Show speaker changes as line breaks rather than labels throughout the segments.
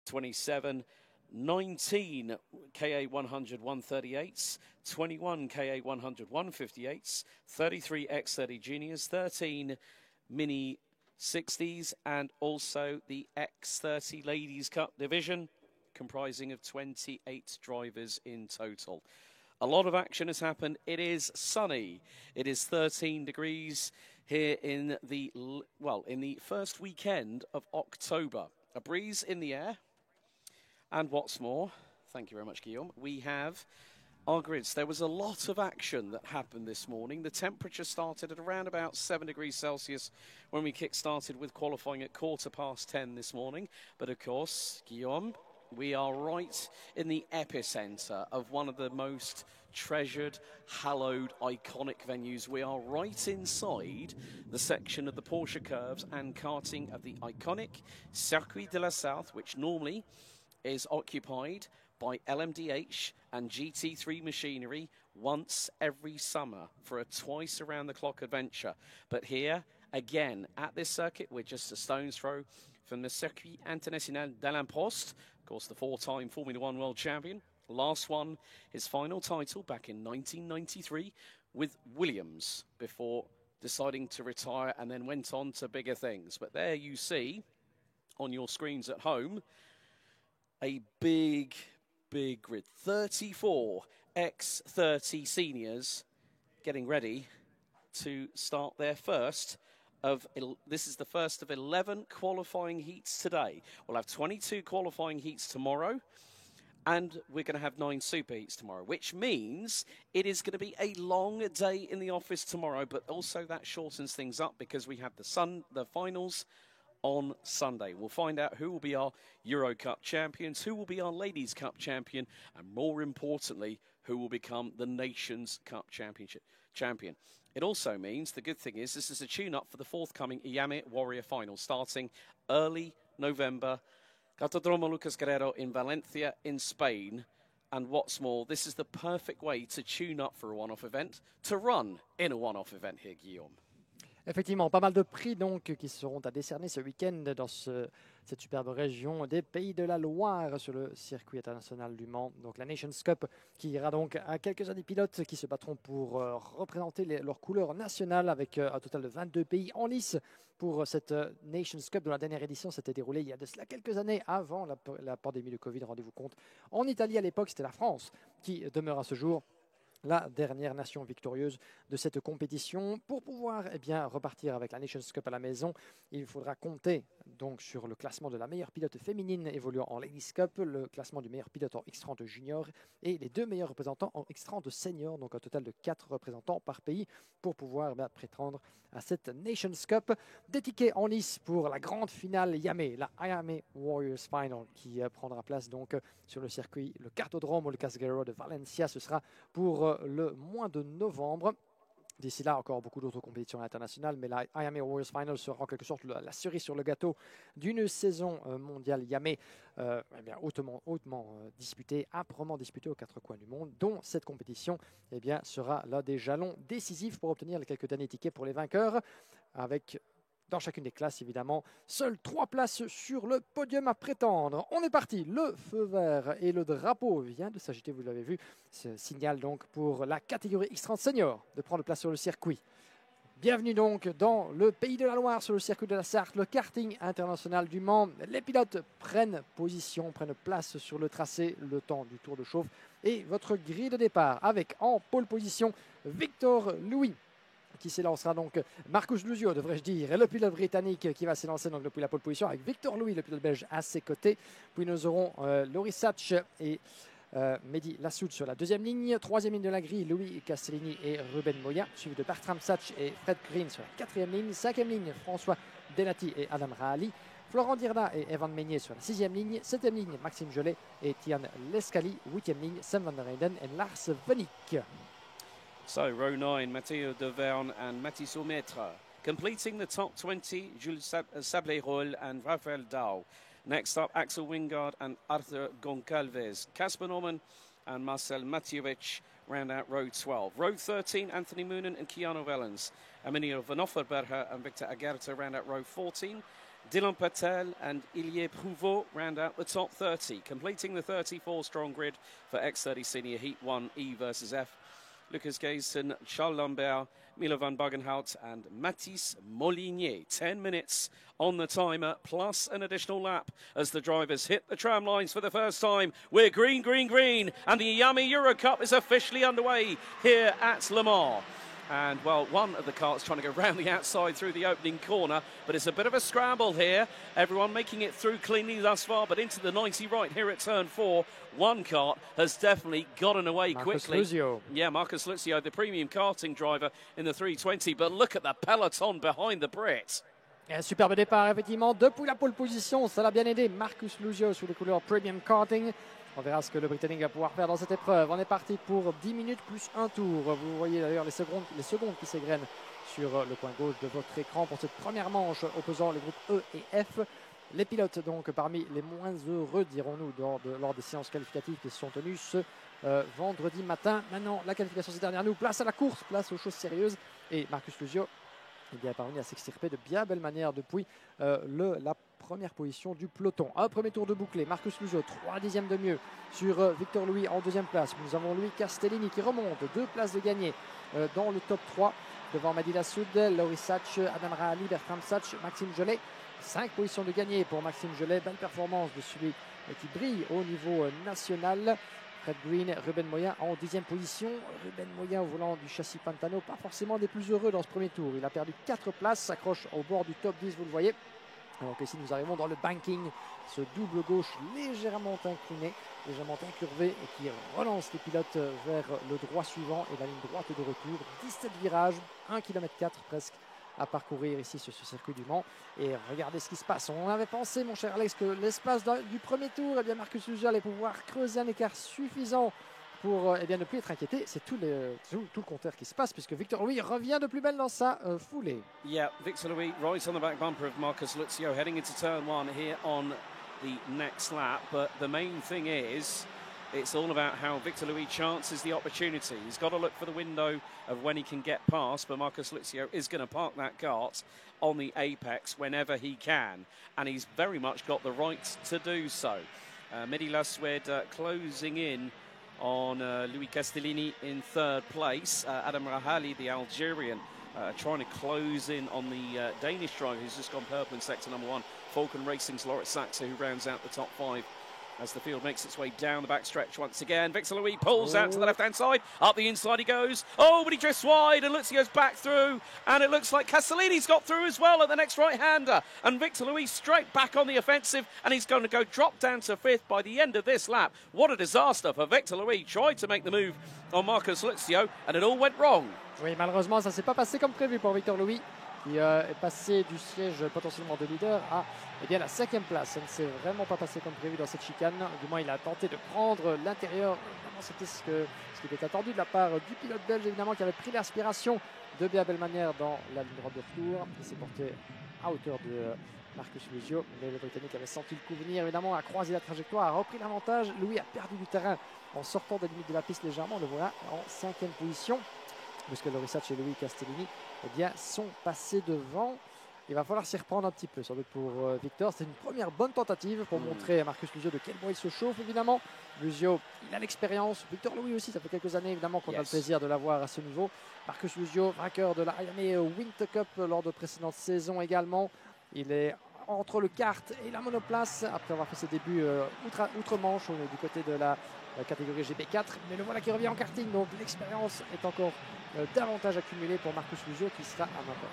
27, 19 KA 100 138s, 21 KA 100 158s, 33 X30 juniors, 13 mini 60s, and also the X30 Ladies Cup division, comprising of 28 drivers in total. A lot of action has happened. It is sunny. It is 13 degrees here in the first weekend of October. A breeze in the air. And what's more, thank you very much, Guillaume, we have our grids. There was a lot of action that happened this morning. The temperature started at around about 7 degrees Celsius when we kick-started with qualifying at 10:15 this morning. But of course, Guillaume, we are right in the epicenter of one of the most treasured, hallowed, iconic venues. We are right inside the section of the Porsche curves and karting of the iconic Circuit de la South, which normally is occupied by LMDH and GT3 machinery once every summer for a twice around the clock adventure. But here, again, at this circuit, we're just a stone's throw from the Circuit International d'Alain Prost, of course, the four-time Formula One world champion. Last won his final title back in 1993 with Williams before deciding to retire and then went on to bigger things. But there you see on your screens at home a big grid. 34 X30 seniors getting ready to start their first of, this is the first of 11 qualifying heats today. We'll have 22 qualifying heats tomorrow, and we're going to have 9 super heats tomorrow, which means it is going to be a long day in the office tomorrow, but also that shortens things up because we have the finals on Sunday. We'll find out who will be our Eurocup champions, who will be our Ladies' Cup champion, and more importantly, who will become the Nations Cup champion. It also means, the good thing is, this is a tune-up for the forthcoming IAME Warrior Final, starting early November. Cartódromo Lucas Guerrero in Valencia in Spain. And what's more, this is the perfect way to tune up for a one-off event, to run in a one-off event here, Guillaume.
Effectivement, pas mal de prix donc qui seront à décerner ce week-end dans cette superbe région des Pays de la Loire sur le circuit international du Mans. Donc la Nations Cup qui ira donc à quelques-uns des pilotes qui se battront pour représenter leurs couleurs nationales avec un total de 22 pays en lice pour cette Nations Cup dont la dernière édition s'était déroulée il y a de cela quelques années avant la pandémie de Covid. Rendez-vous compte, en Italie à l'époque, c'était la France qui demeure à ce jour la dernière nation victorieuse de cette compétition. Pour pouvoir repartir avec la Nations Cup à la maison, il faudra compter donc sur le classement de la meilleure pilote féminine évoluant en Ladies Cup, le classement du meilleur pilote en X30 junior et les 2 meilleurs représentants en X30 senior, donc un total de 4 représentants par pays pour pouvoir prétendre à cette Nations Cup. Des tickets en lice pour la grande finale IAME, la IAME Warriors Final, qui prendra place donc sur le circuit, le Cartódromo Lucas Guerrero de Valencia. Ce sera pour le mois de novembre. D'ici là, encore beaucoup d'autres compétitions internationales, mais la IAME Warriors Final sera en quelque sorte la cerise sur le gâteau d'une saison mondiale IAME hautement disputée, âprement disputée aux 4 coins du monde, dont cette compétition sera l'un des jalons décisifs pour obtenir les quelques derniers tickets pour les vainqueurs, avec dans chacune des classes, évidemment, seules 3 places sur le podium à prétendre. On est parti, le feu vert et le drapeau vient de s'agiter, vous l'avez vu. Ce signal donc pour la catégorie X30 Senior de prendre place sur le circuit. Bienvenue donc dans le Pays de la Loire, sur le circuit de la Sarthe, le karting international du Mans. Les pilotes prennent place sur le tracé, le temps du tour de chauffe. Et votre grille de départ avec en pole position Victor Louis, qui s'élancera donc, Marcus Luzio devrais-je dire, et le pilote britannique qui va s'élancer donc depuis la pole position avec Victor Louis, le pilote belge, à ses côtés. Puis nous aurons Loris Satch et Mehdi Lassoud sur la 2e ligne. 3e ligne de la grille, Louis Castellini et Ruben Moya, suivi de Bertram Satch et Fred Green sur la 4e ligne. 5e ligne, François Delati et Adam Rahali. Florent Dirda et Evan Meignier sur la 6e ligne. 7e ligne, Maxime Jolet et Tian Lescali. 8e ligne, Sam van der Eyden et Lars Venik.
So, row 9, Matteo de Verne and Mathis Aumetre. Completing the top 20, Jules Sablerol and Rafael Dao. Next up, Axel Wingard and Arthur Goncalves. Casper Norman and Marcel Matjewicz round out row 12. Row 13, Anthony Moonen and Keanu Vellens. Emilio Van Offerberger and Victor Agerta round out row 14. Dylan Patel and Ilie Prouveau round out the top 30, completing the 34-strong grid for X30 Senior Heat 1 E versus F. Lucas Gayson, Charles Lambert, Milo van Bagenhout and Mathis Molinier. 10 minutes on the timer, plus an additional lap as the drivers hit the tram lines for the first time. We're green, green, green, and the IAME Eurocup is officially underway here at Le Mans. And, well, one of the carts trying to go round the outside through the opening corner, but it's a bit of a scramble here. Everyone making it through cleanly thus far, but into the 90 right here at turn 4. One kart has definitely gotten away quickly.
Luzio.
Yeah, Marcus Luzio, the premium karting driver in the 320, but look at the peloton behind the Brit.
Et un superbe départ, effectivement, depuis la pole position. Ça l'a bien aidé, Marcus Luzio, sous les couleurs premium karting. On verra ce que le Britannique va pouvoir faire dans cette épreuve. On est parti pour 10 minutes plus un tour. Vous voyez d'ailleurs les secondes qui s'égrènent sur le coin gauche de votre écran pour cette première manche opposant les groupes E et F. Les pilotes donc parmi les moins heureux, dirons-nous, lors des séances qualificatives qui se sont tenues ce vendredi matin. Maintenant, la qualification c'est derrière nous. Place à la course, place aux choses sérieuses. Et Marcus Luzio est bien parvenu à s'extirper de bien belle manière depuis la première position du peloton. Un premier tour de bouclé, Marcus Luzio 3 dixièmes de mieux sur Victor Louis en deuxième place. Nous avons Louis Castellini qui remonte, 2 places de gagné dans le top 3 devant Madila Soudel, Laurie Satch, Adam Rahali, Bertram Satch, Maxime Gelet. 5 positions de gagné pour Maxime Gelet, belle performance de celui qui brille au niveau national. Fred Green, Ruben Moya en 10e position. Ruben Moya au volant du châssis Pantano, pas forcément des plus heureux dans ce premier tour. Il a perdu 4 places, s'accroche au bord du top 10, vous le voyez. Alors qu'ici nous arrivons dans le banking, ce double gauche légèrement incliné, légèrement incurvé et qui relance les pilotes vers le droit suivant et la ligne droite de retour. 17 virages, 1,4 km presque à parcourir ici sur ce circuit du Mans. Et regardez ce qui se passe. On avait pensé, mon cher Alex, que l'espace du premier tour, eh bien Marcus Luzio allait pouvoir creuser un écart suffisant pour ne plus être inquiété. C'est tout le contraire qui se passe puisque Victor Louis revient de plus belle dans sa foulée.
Yeah, Victor Louis right on the back bumper of Marcus Luzio heading into turn 1 here on the next lap. But the main thing is, it's all about how Victor Louis chances the opportunity. He's got to look for the window of when he can get past, but Marcus Luzio is going to park that kart on the apex whenever he can, and he's very much got the right to do so. Mehdi Laswed closing in on Louis Castellini in third place. Adam Rahali, the Algerian, trying to close in on the Danish driver who's just gone purple in sector number 1. Falcon Racing's Loritz Saxe, who rounds out the top 5 as the field makes its way down the backstretch once again. Victor Louis pulls out to the left-hand side. Up the inside he goes. Oh, but he drifts wide, and Luzio's back through. And it looks like Castellini's got through as well at the next right-hander. And Victor Louis straight back on the offensive, and he's going to go drop down to 5th by the end of this lap. What a disaster for Victor Louis. Tried to make the move on Marcus Luzio, and it all went wrong.
Oui, malheureusement, ça ne s'est pas passé comme prévu pour Victor Louis, qui est passé du siège potentiellement de leader à la 5e place. Ça ne s'est vraiment pas passé comme prévu dans cette chicane. Du moins, il a tenté de prendre l'intérieur. C'était ce qui était attendu de la part du pilote belge, évidemment, qui avait pris l'aspiration de bien belle manière dans la ligne droite de retour. Il s'est porté à hauteur de Marcus Luzio, mais le Britannique avait senti le coup venir, évidemment, a croisé la trajectoire, a repris l'avantage. Louis a perdu du terrain en sortant des limites de la piste légèrement. Le voilà en 5e position, puisque Laurie Satch et Louis Castellini sont passés devant. Il va falloir s'y reprendre un petit peu, sans doute pour Victor. C'est une première bonne tentative pour montrer à Marcus Luzio de quel bois il se chauffe, évidemment. Luzio, il a l'expérience. Victor Louis aussi, ça fait quelques années, évidemment, qu'on a le plaisir de l'avoir à ce niveau. Marcus Luzio, vainqueur de la IAME Winter lors de précédentes saisons également. Il est entre le kart et la monoplace, après avoir fait ses débuts outre-Manche, du côté de la catégorie GB4. Mais le voilà qui revient en karting, donc l'expérience est encore davantage accumulée pour Marcus Luzio, qui sera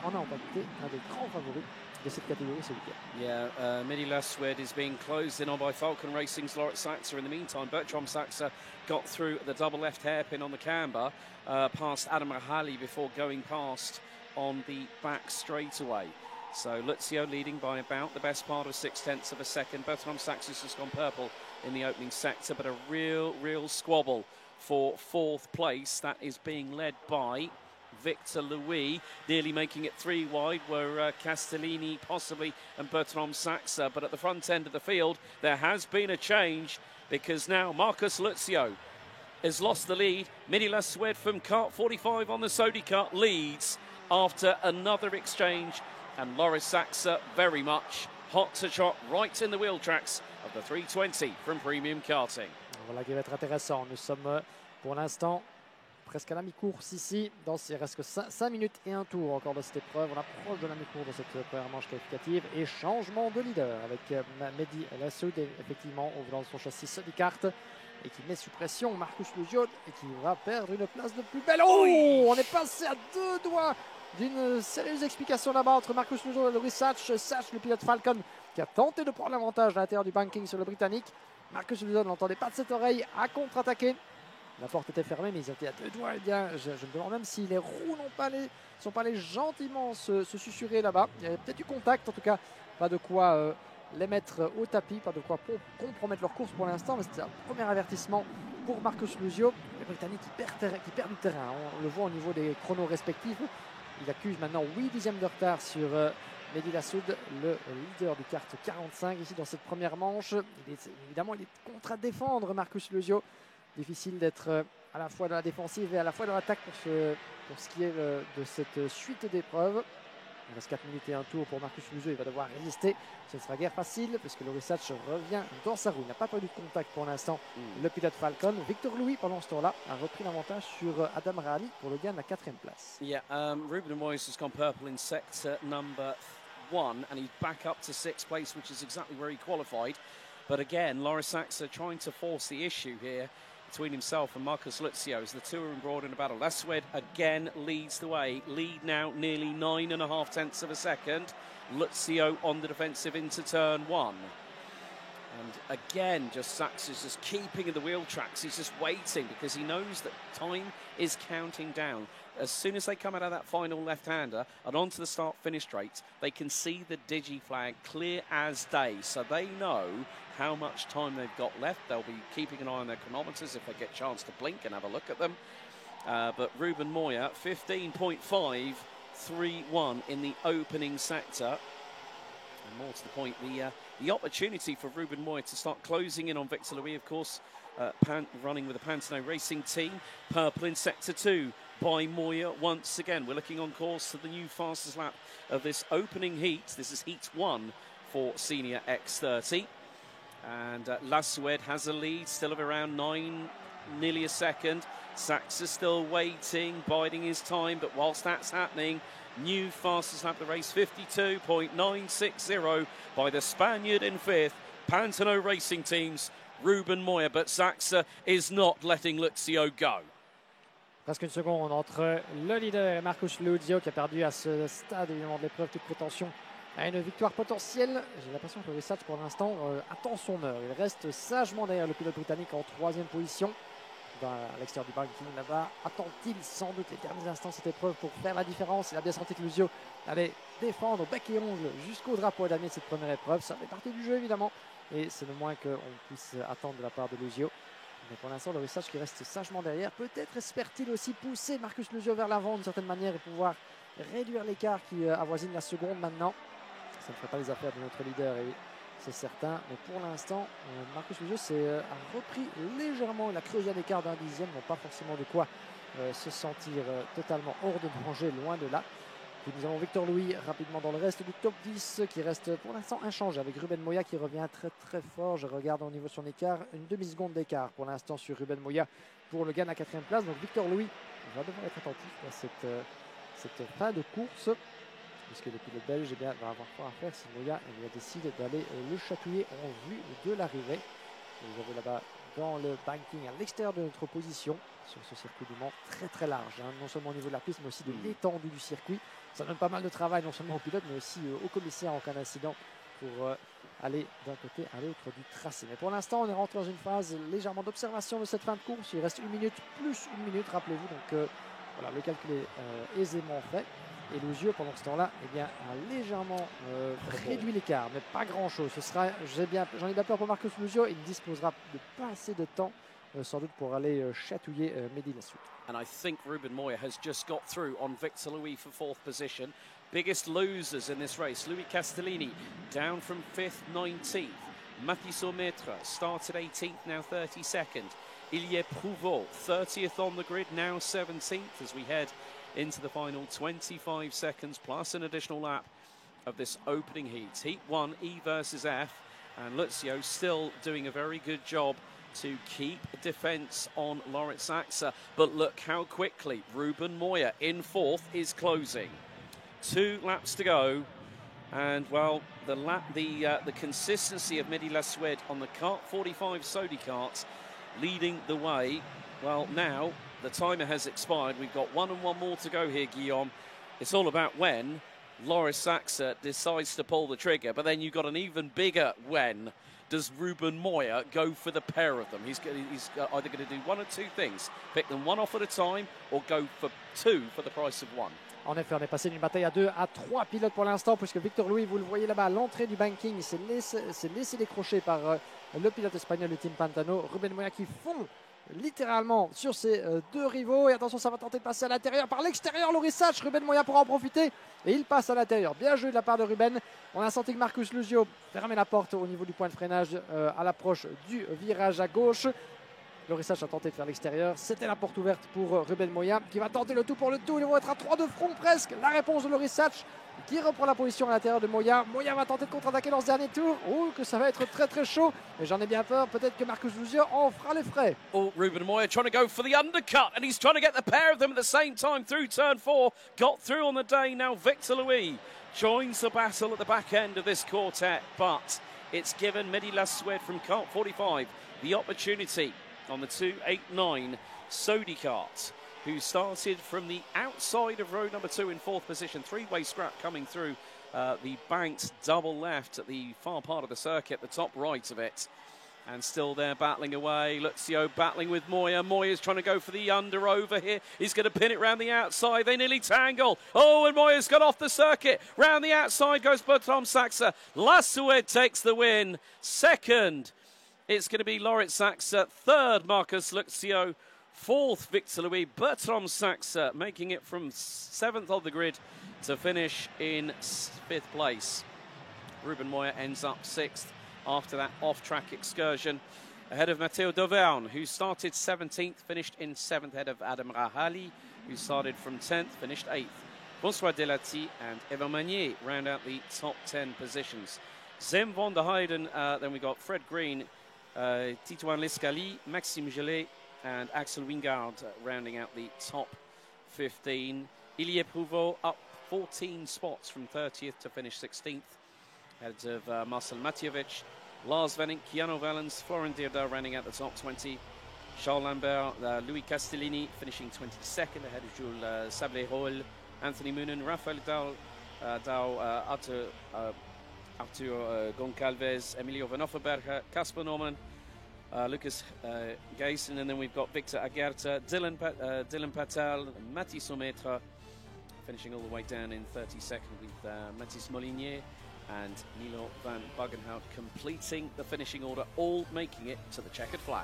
en emporté un des grands favoris de cette catégorie ce week-end.
Yeah, Mehdi Laswed is being closed in on by Falcon Racing's Loritz Saxe. In the meantime, Bertram Saxe got through the double left hairpin on the camber, past Adam Rahali before going past on the back straightaway. So Luzio leading by about the best part of 0.6 of a second. Bertram Saxe has just gone purple in the opening sector, but a real squabble for 4th place. That is being led by Victor Louis, nearly making it 3 wide were Castellini possibly and Bertram Saxe. But at the front end of the field, there has been a change because now Marcus Luzio has lost the lead. Mehdi Laswed from kart 45 on the Sodi kart leads after another exchange. And Loris Saxe very much hot to trot right in the wheel tracks of the 320 from Premium Karting.
Voilà qui va être intéressant. Nous sommes pour l'instant presque à la mi-course ici. Il reste que 5 minutes et un tour encore de cette épreuve. On approche de la mi-course de cette première manche qualificative. Et changement de leader avec Mehdi Lassoud, effectivement, au volant de son châssis Sodicart. Et qui met sous pression Marcus Lugione et qui va perdre une place de plus belle. Oh, on est passé à 2 doigts d'une sérieuse explication là-bas entre Marcus Lugione et Louis Sachs. Sachs, le pilote Falcon, qui a tenté de prendre l'avantage à l'intérieur du banking sur le Britannique. Marcus Lugione n'entendait pas de cette oreille, à contre-attaquer. La porte était fermée, mais ils étaient à 2 doigts. Eh bien, je me demande même si les roues ne sont pas allées gentiment se susurrer là-bas. Il y avait peut-être du contact, en tout cas, pas de quoi les mettre au tapis, pas de quoi compromettre leur course pour l'instant. Mais c'était un premier avertissement pour Marcus Lugione. Les Britanniques qui perdent du terrain. On le voit au niveau des chronos respectifs. Il accuse maintenant 8 dixièmes de retard sur Mehdi Lassoud, le leader du kart 45 ici dans cette première manche. Évidemment, il est contre à défendre Marcus Lugione. Difficile d'être à la fois dans la défensive et à la fois dans l'attaque pour ce qui est de cette suite d'épreuves. Il reste 4 minutes et un tour pour Marcus Lugione. Il va devoir résister. Ce ne sera guère facile puisque le Sachs revient dans sa roue. Il n'a pas perdu de contact pour l'instant. Le pilote Falcon. Victor Louis, pendant ce temps-là, a repris l'avantage sur Adam Rahali pour le gain de la 4e place.
Yeah, Ruben Moyes has gone purple in sector number 1 and he's back up to 6th place, which is exactly where he qualified. But again, Loris Sachs are trying to force the issue here between himself and Marcus Luzio as the two are embroiled in a battle. Lassued again leads the way. Lead now nearly 9.5 tenths of a second. Luzio on the defensive into turn 1. And again, Sachs is just keeping in the wheel tracks. He's just waiting because he knows that time is counting down. As soon as they come out of that final left-hander and onto the start-finish straight, they can see the digi flag clear as day. So they know how much time they've got left. They'll be keeping an eye on their chronometers if they get a chance to blink and have a look at them. But Ruben Moya, 15.531 in the opening sector. And more to the point, the opportunity for Ruben Moya to start closing in on Victor Louis, of course, running with the Pantano Racing team. Purple in sector 2 by Moya once again. We're looking on course to the new fastest lap of this opening heat. This is heat 1 for Senior X30. And Lassued has a lead, still of around 9, nearly a second. Sachs is still waiting, biding his time, but whilst that's happening, new fastest lap of the race, 52.960 by the Spaniard in 5th. Pantano Racing Team's Ruben Moya, but Sachs is not letting Luzio go.
Presque une seconde entre le leader et Marcus Lugione qui a perdu à ce stade évidemment de l'épreuve toute prétention à une victoire potentielle. J'ai l'impression que le Sachs pour l'instant attend son heure. Il reste sagement derrière le pilote britannique en 3e position. À l'extérieur du banking là-bas, attend-il sans doute les derniers instants cette épreuve pour faire la différence? Il a bien senti que Lugione allait défendre bec et ongle jusqu'au drapeau d'année de cette première épreuve. Ça fait partie du jeu évidemment et c'est le moins qu'on puisse attendre de la part de Lugione. Mais pour l'instant, le Sachs qui reste sagement derrière. Peut-être espère-t-il aussi pousser Marcus Lugione vers l'avant d'une certaine manière et pouvoir réduire l'écart qui avoisine la seconde maintenant. Ça ne ferait pas les affaires de notre leader, et c'est certain. Mais pour l'instant, Marcus Lugione a repris légèrement. Il a creusé un écart d'un dixième. Donc pas forcément de quoi se sentir totalement hors de danger, loin de là. Puis nous avons Victor Louis rapidement dans le reste du top 10 qui reste pour l'instant inchangé avec Ruben Moya qui revient très très fort. Je regarde au niveau de son écart, une demi-seconde d'écart pour l'instant sur Ruben Moya pour le gain à la 4e place. Donc Victor Louis va devoir être attentif à cette fin de course puisque le pilote belge va avoir quoi à faire si Moya décide d'aller le chatouiller en vue de l'arrivée. Vous avez là-bas dans le banking à l'extérieur de notre position sur ce circuit du Mans très très large, hein, non seulement au niveau de la piste mais aussi de l'étendue du circuit. Ça donne pas mal de travail non seulement au pilote mais aussi au commissaire en cas d'incident pour aller d'un côté à l'autre du tracé. Mais pour l'instant on est rentré dans une phase légèrement d'observation de cette fin de course. Il reste 1 minute plus 1 minute, rappelez-vous, donc voilà, le calcul est aisément fait. Et Lugione pendant ce temps-là a légèrement réduit l'écart, mais pas grand-chose. J'en ai bien peur pour Marcus Lugione. Il disposera de pas assez de temps sans doute pour aller chatouiller Mehdi Lassoud.
And I think Ruben Moya has just got through on Victor Louis for 4th position. Biggest losers in this race, Louis Castellini down from 5th, 19th. Mathis Maître started 18th, now 32nd. Ilya Prouveau, 30th on the grid, now 17th as we head into the final 25 seconds plus an additional lap of this opening heat. Heat 1, E versus F, and Luzio still doing a very good job to keep defence on Loritz Saxa. But look how quickly Ruben Moya in fourth is closing. 2 laps to go. And, well, the consistency of Mehdi Lassued on the Kart 45 Sodi karts leading the way. Well, now the timer has expired. We've got 1 and 1 more to go here, Guillaume. It's all about when Loritz Saxa decides to pull the trigger, but then you've got an even bigger when does Ruben Moya go for the pair of them. He's either going to do 1 or 2 things, pick them 1 off at a time or go for 2 for the price of 1.
En effet, on est passé d'une bataille à 2 à 3 pilotes pour l'instant, puisque Victor Louis, vous le voyez là-bas, à l'entrée du banking, s'est laissé décrocher par le pilote espagnol du Team Pantano, Ruben Moya, qui fond littéralement sur ses 2 rivaux. Et attention, ça va tenter de passer à l'intérieur par l'extérieur. Loris Sach, Ruben Moya pourra en profiter et il passe à l'intérieur. Bien joué de la part de Ruben. On a senti que Marcus Luzio fermait la porte au niveau du point de freinage à l'approche du virage à gauche. Loris Sach a tenté de faire l'extérieur. C'était la porte ouverte pour Ruben Moya qui va tenter le tout pour le tout. Ils vont être à 3 de front presque. La réponse de Loris Sach qui reprend la position à l'intérieur de Moya. Moya va tenter de contre-attaquer dans ce dernier tour. Oh, que ça va être très très chaud. Et j'en ai bien peur. Peut-être que Marcus Luzio en fera les frais.
Oh, Ruben Moya trying to go for the undercut. And he's trying to get the pair of them at the same time through turn 4. Got through on the day. Now Victor Louis joins the battle at the back end of this quartet. But it's given Mehdi Lassued from Kart 45 the opportunity on the 289 Sodi kart, who started from the outside of row number 2 in 4th position. 3-way scrap coming through the banked double left at the far part of the circuit, the top right of it. And still there battling away. Luzio battling with Moya. Moya's trying to go for the under over here. He's going to pin it round the outside. They nearly tangle. Oh, and Moya's got off the circuit. Round the outside goes Bertrand Saxa. Lassued takes the win. Second, it's going to be Loritz Saxa. Third, Marcus Luzio. Fourth, Victor Louis. Bertrand Saxa making it from 7th on the grid to finish in 5th place. Ruben Moya ends up 6th after that off-track excursion, ahead of Matteo Dauvergne, who started 17th, finished in 7th, ahead of Adam Rahali, who started from 10th, finished 8th. François Delati and Evan Magnier round out the top 10 positions. Zem van der Heijden, then we got Fred Green, Titouan Lescali, Maxime Gelé, and Axel Wingard rounding out the top 15. Ilya Prouveau up 14 spots from 30th to finish 16th. Ahead of Marcel Matjevich, Lars Venning, Keanu Valens, Florent Dierda rounding out the top 20. Charles Lambert, Louis Castellini finishing 22nd ahead of Jules Sablé-Roll, Anthony Moonen, Rafael Arthur Goncalves, Emilio Van Offenberger, Casper Norman, Lucas Gayson, and then we've got Victor Aguerta, Dylan Patel, Mathis Sometra, finishing all the way down in 32nd with Mathis Molinier and Nilo van Buggenhout completing the finishing order, all making it to the checkered flag.